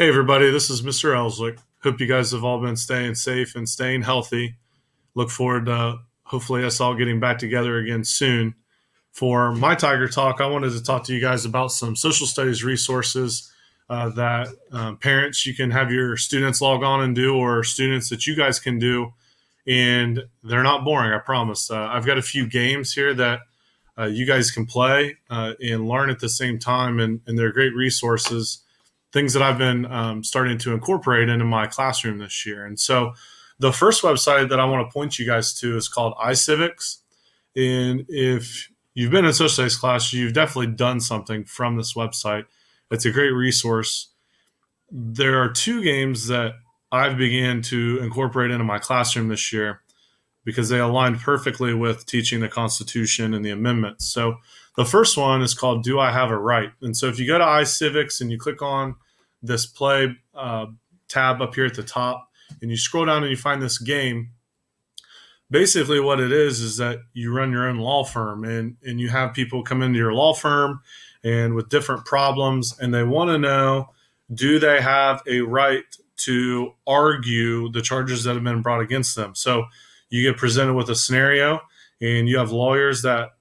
Hey, everybody, this is Mr. Elswick. Hope you guys have all been staying safe and staying healthy. Look forward to hopefully us all getting back together again soon. For my Tiger Talk, I wanted to talk to you guys about some social studies resources that parents you can have your students log on and do, or students that you guys can do. And they're not boring, I promise. I've got a few games here that you guys can play and learn at the same time, and they're great resources, things that I've been starting to incorporate into my classroom this year. And so the first website that I want to point you guys to is called iCivics. And if you've been in social studies class, you've definitely done something from this website. It's a great resource. There are two games that I've began to incorporate into my classroom this year because they aligned perfectly with teaching the Constitution and the amendments. So the first one is called Do I Have a Right? And so if you go to iCivics and you click on this play tab up here at the top and you scroll down and you find this game, basically what it is that you run your own law firm, and you have people come into your law firm and with different problems, and they want to know, do they have a right to argue the charges that have been brought against them? So you get presented with a scenario, and you have lawyers that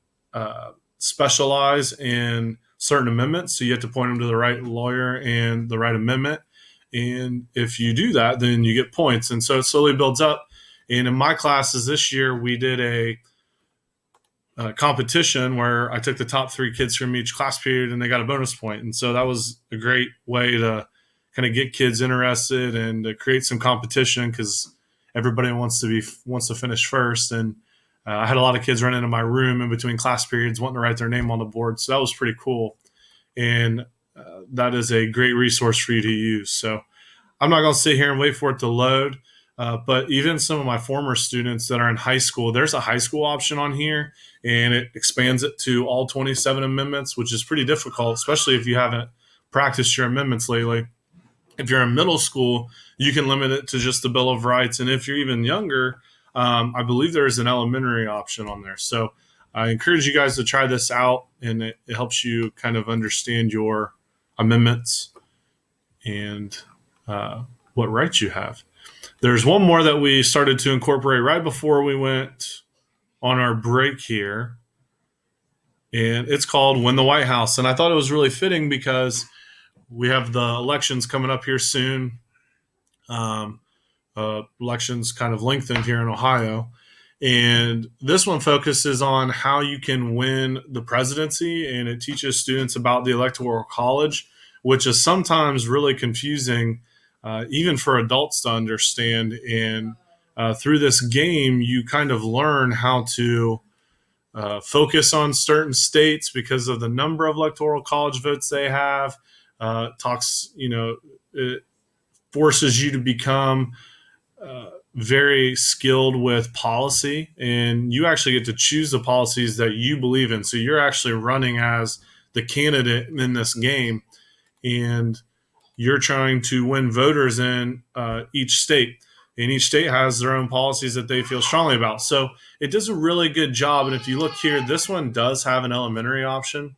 specialize in certain amendments. So you have to point them to the right lawyer and the right amendment. And if you do that, then you get points. And so it slowly builds up. And in my classes this year, we did a competition where I took the top 3 kids from each class period and they got a bonus point. And so that was a great way to kind of get kids interested and to create some competition, because everybody wants to finish first. And I had a lot of kids run into my room in between class periods wanting to write their name on the board. So that was pretty cool. And that is a great resource for you to use. So I'm not going to sit here and wait for it to load. But even some of my former students that are in high school, there's a high school option on here, and it expands it to all 27 amendments, which is pretty difficult, especially if you haven't practiced your amendments lately. If you're in middle school, you can limit it to just the Bill of Rights. And if you're even younger, I believe there is an elementary option on there. So I encourage you guys to try this out, and it helps you kind of understand your amendments and what rights you have. There's one more that we started to incorporate right before we went on our break here, and it's called Win the White House. And I thought it was really fitting because we have the elections coming up here soon. Elections kind of lengthened here in Ohio. And this one focuses on how you can win the presidency, and it teaches students about the Electoral College, which is sometimes really confusing, even for adults to understand. And through this game, you kind of learn how to focus on certain states because of the number of Electoral College votes they have. It forces you to become very skilled with policy, and you actually get to choose the policies that you believe in. So you're actually running as the candidate in this game, and you're trying to win voters in each state. And each state has their own policies that they feel strongly about. So it does a really good job. And if you look here, this one does have an elementary option.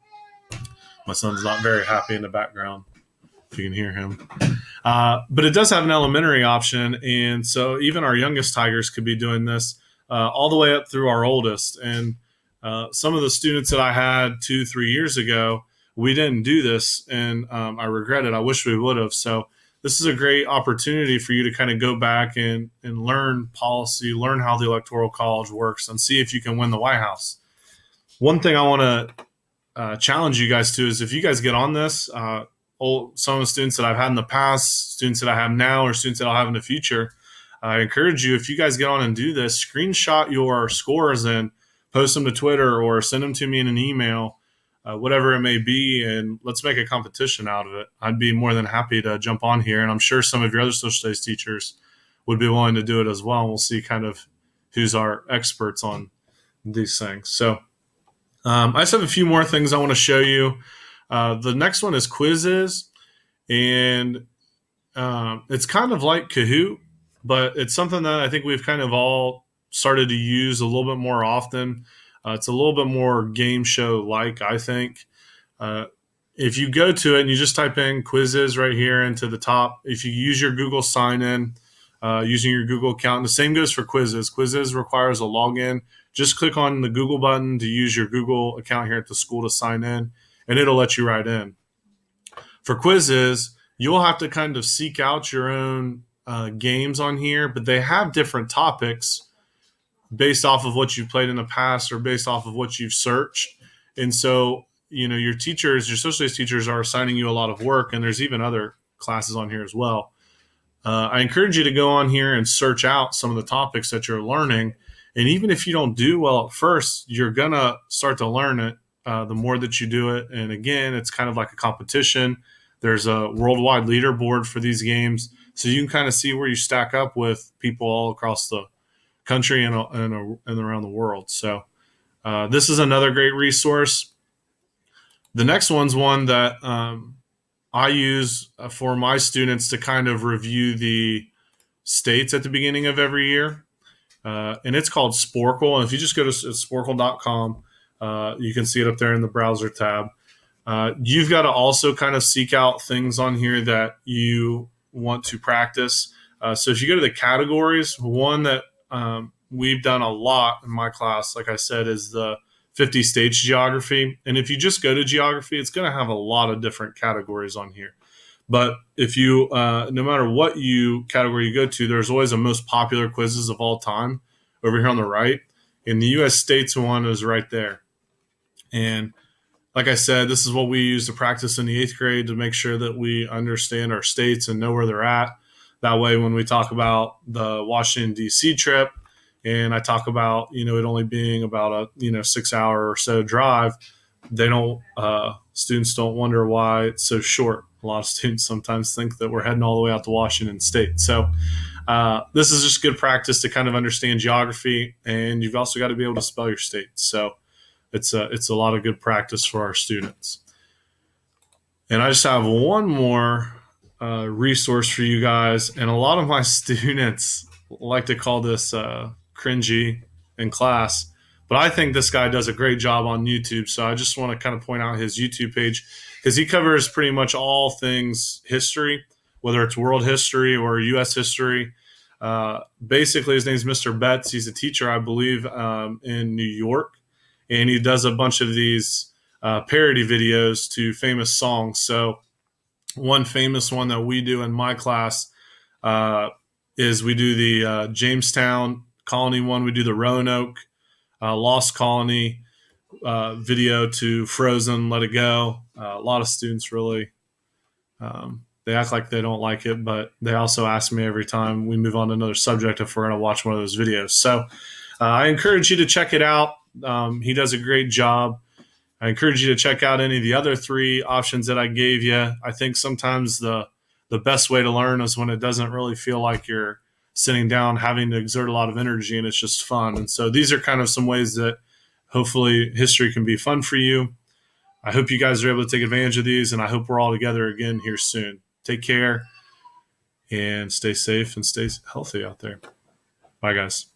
My son's not very happy in the background, if you can hear him. But it does have an elementary option. And so even our youngest Tigers could be doing this all the way up through our oldest. And some of the students that I had 2-3 years ago, we didn't do this, and I regret it. I wish we would have. So this is a great opportunity for you to kind of go back and learn policy, learn how the Electoral College works, and see if you can win the White House. One thing I want to challenge you guys to is, if you guys get on this, some of the students that I've had in the past, students that I have now, or students that I'll have in the future, I encourage you, if you guys get on and do this, screenshot your scores and post them to Twitter or send them to me in an email, whatever it may be, and let's make a competition out of it. I'd be more than happy to jump on here, and I'm sure some of your other social studies teachers would be willing to do it as well, and we'll see kind of who's our experts on these things. So I just have a few more things I want to show you. The next one is quizzes, and it's kind of like Kahoot, but it's something that I think we've kind of all started to use a little bit more often. It's a little bit more game show like, I think. if you go to it and you just type in quizzes right here into the top, if you use your Google sign in, using your Google account, and the same goes for quizzes. Quizzes requires a login. Just click on the Google button to use your Google account here at the school to sign in, and it'll let you right in. For quizzes, you'll have to kind of seek out your own games on here, but they have different topics based off of what you've played in the past or based off of what you've searched. And so, your teachers, your social studies teachers are assigning you a lot of work, and there's even other classes on here as well. I encourage you to go on here and search out some of the topics that you're learning. And even if you don't do well at first, you're going to start to learn it the more that you do it. And again, it's kind of like a competition. There's a worldwide leaderboard for these games. So you can kind of see where you stack up with people all across the country and around the world. So this is another great resource. The next one's one that I use for my students to kind of review the states at the beginning of every year. And it's called Sporkle. And if you just go to sporkle.com, you can see it up there in the browser tab. You've got to also kind of seek out things on here that you want to practice. So if you go to the categories, one that we've done a lot in my class, like I said, is the 50 states geography. And if you just go to geography, it's going to have a lot of different categories on here. But if you, no matter what category you go to, there's always a most popular quizzes of all time over here on the right. And the U.S. states one is right there. And like I said, this is what we use to practice in the 8th grade to make sure that we understand our states and know where they're at. That way, when we talk about the Washington, D.C. trip, and I talk about, it only being about a, 6 hour or so drive, students don't wonder why it's so short. A lot of students sometimes think that we're heading all the way out to Washington State. So this is just good practice to kind of understand geography, and you've also got to be able to spell your states. So it's a lot of good practice for our students. And I just have one more resource for you guys. And a lot of my students like to call this cringy in class, but I think this guy does a great job on YouTube. So I just want to kind of point out his YouTube page because he covers pretty much all things history, whether it's world history or U.S. history. Basically, his name's Mr. Betts. He's a teacher, I believe, in New York. And he does a bunch of these parody videos to famous songs. So one famous one that we do in my class is we do the Jamestown Colony one. We do the Roanoke Lost Colony video to Frozen, Let It Go. A lot of students really, they act like they don't like it, but they also ask me every time we move on to another subject if we're going to watch one of those videos. So I encourage you to check it out. He does a great job. I encourage you to check out any of the other 3 options that I gave you. I think sometimes the best way to learn is when it doesn't really feel like you're sitting down having to exert a lot of energy and it's just fun. And so these are kind of some ways that hopefully history can be fun for you. I hope you guys are able to take advantage of these, and I hope we're all together again here soon. Take care and stay safe and stay healthy out there. Bye, guys.